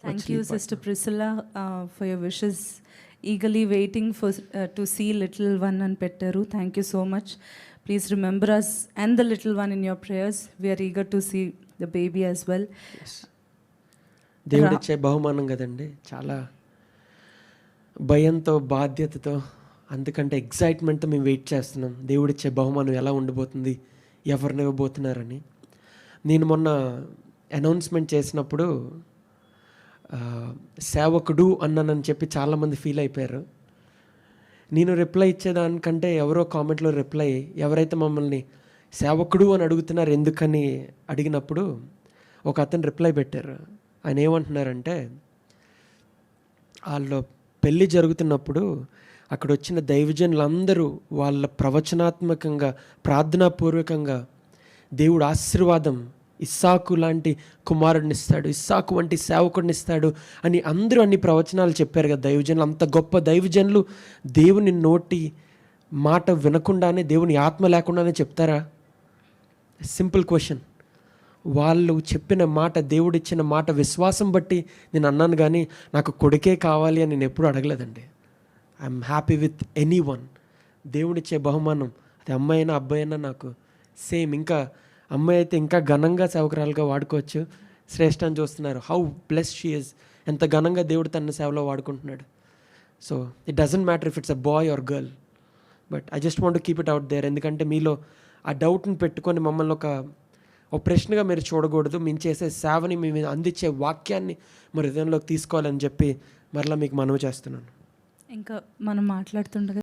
Thank you, Sister Priscilla, for your wishes. Eagerly waiting for to see little one and Pettaru. Thank you so much. Please remember us and the little one in your prayers. We are eager to see the baby as well. దేవుడిచ్చే బహుమానం కదండి, చాలా భయంతో బాధ్యతతో అందుకంటే ఎగ్జైట్మెంట్తో మేము wait చేస్తున్నాం. దేవుడిచ్చే బహుమానం ఎలా ఉండబోతుంది, ఎవరిని ఇవ్వబోతున్నారని. నేను మొన్న అనౌన్స్మెంట్ చేసినప్పుడు సేవకుడు అన్నానని చెప్పి చాలామంది ఫీల్ అయిపోయారు. నేను రిప్లై ఇచ్చేదానికంటే ఎవరో కామెంట్లో రిప్లై, ఎవరైతే మమ్మల్ని సేవకుడు అని అడుగుతున్నారు ఎందుకని అడిగినప్పుడు ఒక అతను రిప్లై పెట్టారు. ఆయన ఏమంటున్నారంటే, వాళ్ళు పెళ్ళి జరుగుతున్నప్పుడు అక్కడ వచ్చిన దైవజనులందరూ వాళ్ళ ప్రవచనాత్మకంగా ప్రార్థనాపూర్వకంగా దేవుడు ఆశీర్వాదం, ఇస్సాకు లాంటి కుమారుడిని ఇస్తాడు, ఇస్సాకు వంటి సేవకుడిని ఇస్తాడు అని అందరూ అన్ని ప్రవచనాలు చెప్పారు కదా దైవజనులు. అంత గొప్ప దైవజనులు దేవుని నోటి మాట వినకుండానే, దేవుని ఆత్మ లేకుండానే చెప్తారా? Simple question. వాళ్ళు చెప్పిన మాట, దేవుడిచ్చిన మాట విశ్వాసం బట్టి నేను అన్నాను, కానీ నాకు కొడుకే కావాలి అని నేను ఎప్పుడూ అడగలేదండి. I'm happy with any one. దేవుడిచ్చే బహుమానం అది అమ్మాయి అయినా అబ్బాయి అయినా నాకు సేమ్. ఇంకా అమ్మాయి అయితే ఇంకా ఘనంగా సేవకురాలుగా వాడుకోవచ్చు. శ్రేష్ఠ అని చూస్తున్నారు, హౌ బ్లెస్ షీ ఇస్, ఎంత ఘనంగా దేవుడు తన సేవలో వాడుకుంటున్నాడు. So it doesn't matter if it's a boy or girl, but I just want to keep it out there. ఎందుకంటే మీలో ఆ డౌట్ని పెట్టుకొని మమ్మల్ని ఒక ప్రశ్నగా మీరు చూడకూడదు. మేము చేసే సేవని, మేము అందించే వాక్యాన్ని మరి హృదయంలోకి తీసుకోవాలని చెప్పి మరలా మీకు మనవి చేస్తున్నాను. ఇంకా మనం మాట్లాడుతుండగా